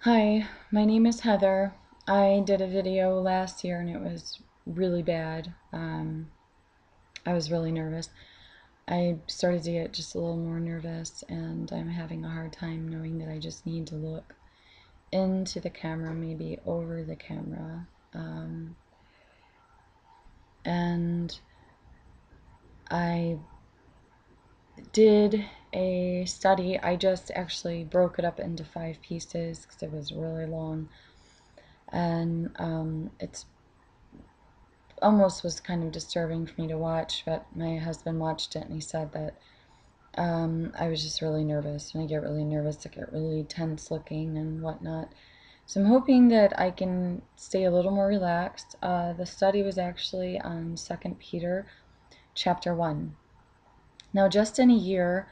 Hi, my name is Heather. I did a video last year and it was really bad. I was really nervous. I started to get just a little more nervous and I'm having a hard time knowing that I just need to look into the camera, maybe over the camera. And I did a study. I just actually broke it up into 5 pieces because it was really long. And it's almost was kind of disturbing for me to watch, but my husband watched it and he said that I was just really nervous. When I get really nervous, I get really tense looking and whatnot. So I'm hoping that I can stay a little more relaxed. The study was actually on 2 Peter chapter 1. Now, just in a year,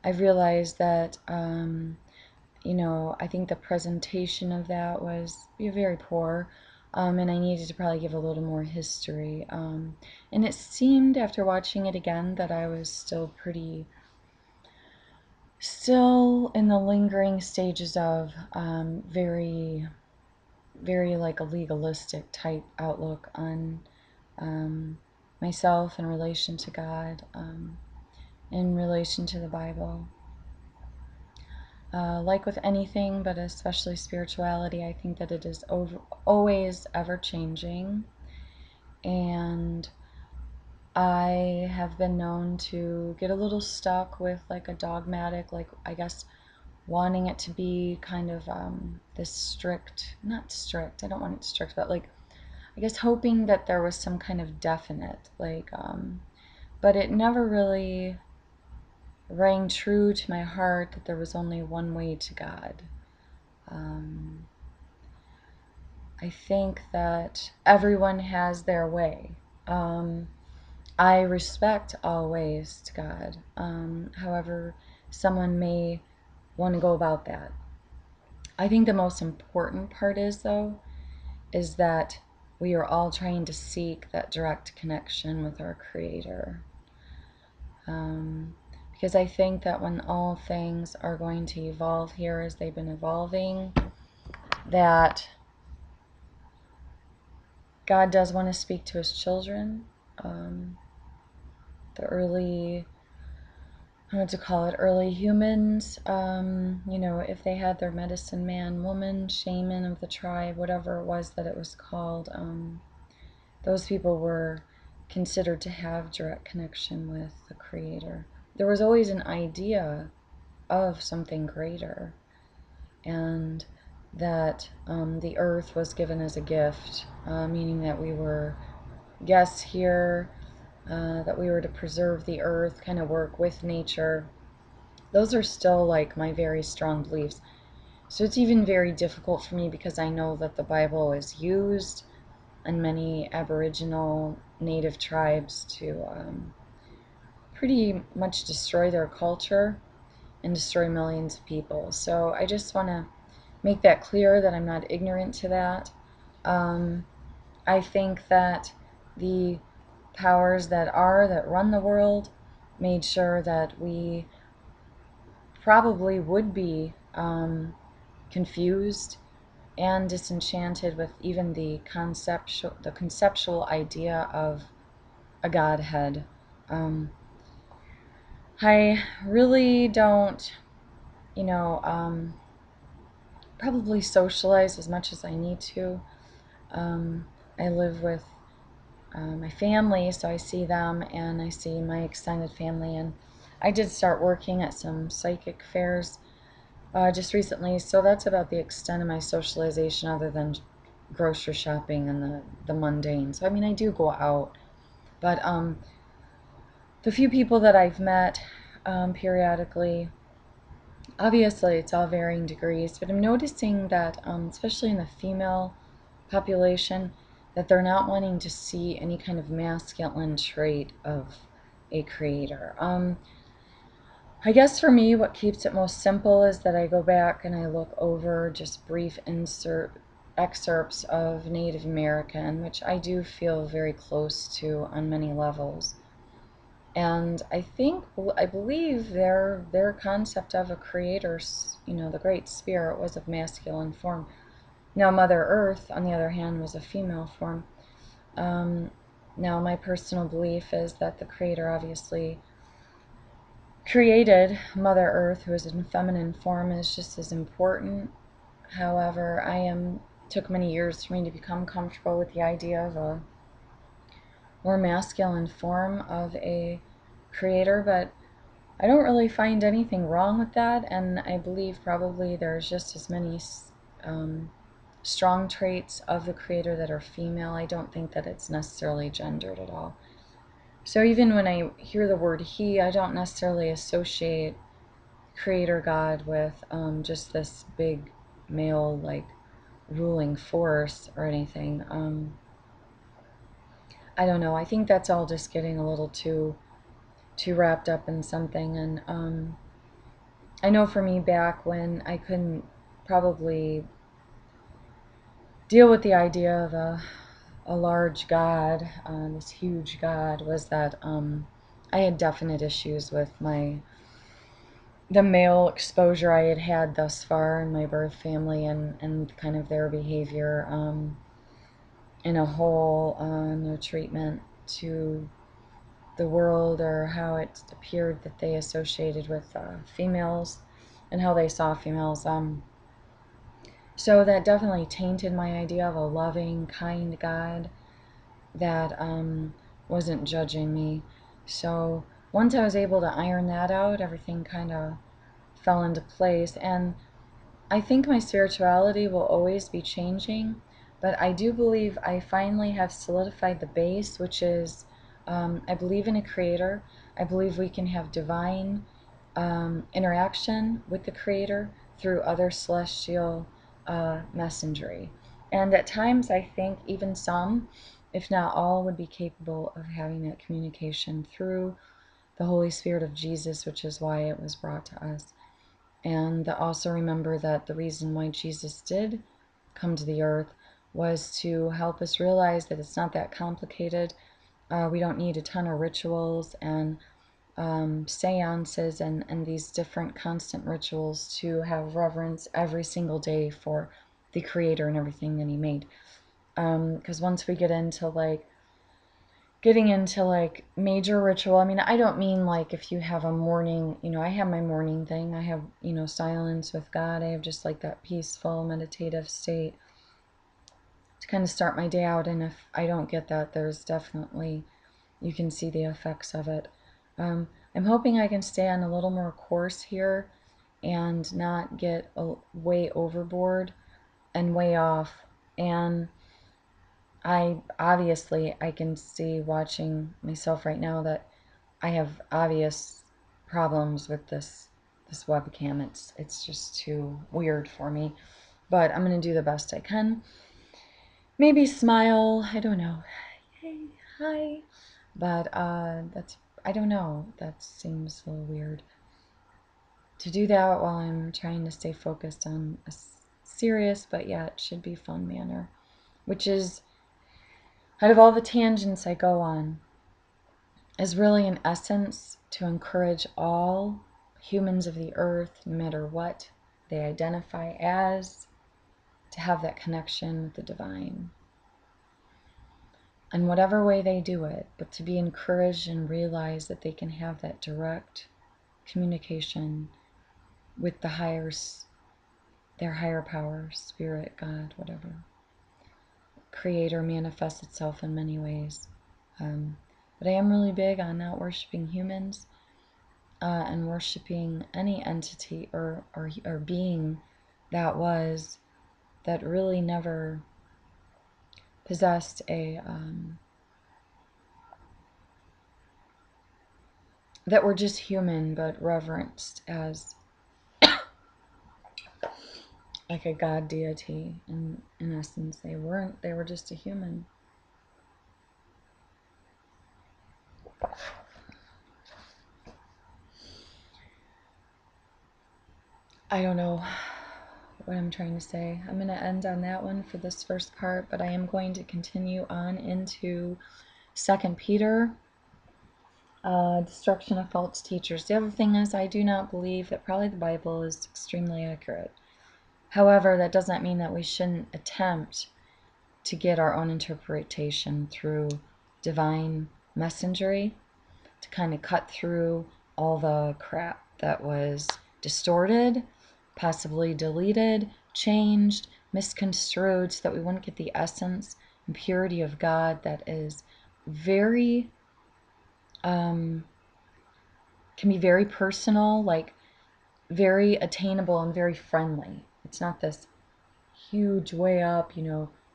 I've realized that, I think the presentation of that was very poor. And I needed to probably give a little more history. And it seemed after watching it again that I was still in the lingering stages of very, very like a legalistic type outlook on myself in relation to God, in relation to the Bible. Like with anything, but especially spirituality, I think that it is always ever changing. And I have been known to get a little stuck with like a dogmatic, like I guess wanting it to be kind of this strict, not strict, I don't want it strict, but like I guess hoping that there was some kind of definite, but it never really rang true to my heart that there was only one way to God. I think that everyone has their way. I respect all ways to God. However, someone may want to go about that. I think the most important part is, though, is that we are all trying to seek that direct connection with our Creator. Because I think that when all things are going to evolve here as they've been evolving, that God does want to speak to His children. The early, I don't know what to call it, early humans, if they had their medicine man, woman, shaman of the tribe, whatever it was that it was called, those people were considered to have direct connection with the Creator. There was always an idea of something greater, and that the earth was given as a gift, meaning that we were guests here, that we were to preserve the earth, kind of work with nature. Those are still like my very strong beliefs. So it's even very difficult for me because I know that the Bible is used in many Aboriginal native tribes to pretty much destroy their culture and destroy millions of people. So I just want to make that clear that I'm not ignorant to that. I think that the powers that run the world made sure that we probably would be confused and disenchanted with even the conceptual idea of a Godhead. I really don't, probably socialize as much as I need to. I live with my family, so I see them and I see my extended family. And I did start working at some psychic fairs just recently, so that's about the extent of my socialization other than grocery shopping and the mundane. So, I mean, I do go out, but the few people that I've met periodically, obviously it's all varying degrees, but I'm noticing that, especially in the female population, that they're not wanting to see any kind of masculine trait of a creator. I guess for me, what keeps it most simple is that I go back and I look over just brief excerpts of Native American, which I do feel very close to on many levels. And I believe their concept of a creator, the Great Spirit, was of masculine form. Now, Mother Earth, on the other hand, was a female form. Now, my personal belief is that the creator obviously created Mother Earth, who is in feminine form, is just as important. However, took many years for me to become comfortable with the idea of a more masculine form of a creator, but I don't really find anything wrong with that, and I believe probably there's just as many strong traits of the creator that are female. I don't think that it's necessarily gendered at all. So even when I hear the word he, I don't necessarily associate creator God with just this big male, like, ruling force or anything. I don't know. I think that's all just getting a little too wrapped up in something. And I know for me, back when I couldn't probably deal with the idea of a large God, this huge God, was that I had definite issues with the male exposure I had had thus far in my birth family, and kind of their behavior in a whole, their treatment to the world, or how it appeared that they associated with females and how they saw females. So that definitely tainted my idea of a loving, kind God that wasn't judging me. So once I was able to iron that out, everything kind of fell into place. And I think my spirituality will always be changing, but I do believe I finally have solidified the base, which is I believe in a creator. I believe we can have divine interaction with the creator through other celestial messengery. And at times, I think even some, if not all, would be capable of having that communication through the Holy Spirit of Jesus, which is why it was brought to us. And also remember that the reason why Jesus did come to the earth was to help us realize that it's not that complicated. We don't need a ton of rituals and seances and these different constant rituals to have reverence every single day for the Creator and everything that He made. Because once we getting into like major ritual, I mean, I don't mean like if you have a morning, I have my morning thing. I have, silence with God. I have just like that peaceful meditative state to kind of start my day out. And if I don't get that, there's definitely, you can see the effects of it. I'm hoping I can stay on a little more course here and not get way overboard and way off. And I can see watching myself right now that I have obvious problems with this webcam. It's just too weird for me. But I'm gonna do the best I can. Maybe smile. I don't know. Hey, hi. But I don't know. That seems a little weird to do that while I'm trying to stay focused on a serious but yet should be fun manner, which is, out of all the tangents I go on, is really in essence to encourage all humans of the earth, no matter what they identify as, to have that connection with the divine. In whatever way they do it, but to be encouraged and realize that they can have that direct communication with their higher power, spirit, God, whatever. Creator manifests itself in many ways. But I am really big on not worshiping humans and worshiping any entity or being that really never possessed that were just human but reverenced as like a god deity. In essence, they weren't. They were just a human. I don't know what I'm trying to say. I'm going to end on that one for this first part, but I am going to continue on into 2 Peter Destruction of false teachers. The other thing is, I do not believe that probably the Bible is extremely accurate. However, that doesn't mean that we shouldn't attempt to get our own interpretation through divine messengery, to kind of cut through all the crap that was distorted, possibly deleted, changed, misconstrued, so that we wouldn't get the essence and purity of God that is very, can be very personal, like very attainable and very friendly. It's not this huge, way up,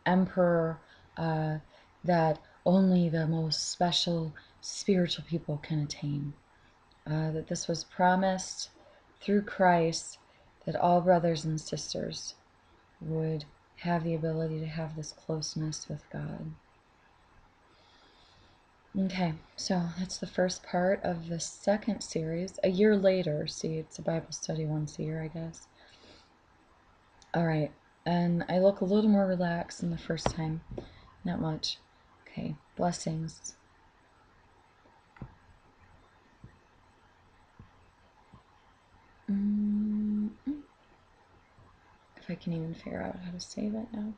emperor that only the most special spiritual people can attain. That this was promised through Christ, that all brothers and sisters would have the ability to have this closeness with God. Okay, so that's the first part of the second series. A year later, see, it's a Bible study once a year, I guess. All right, and I look a little more relaxed than the first time. Not much. Okay, blessings. If I can even figure out how to save it now.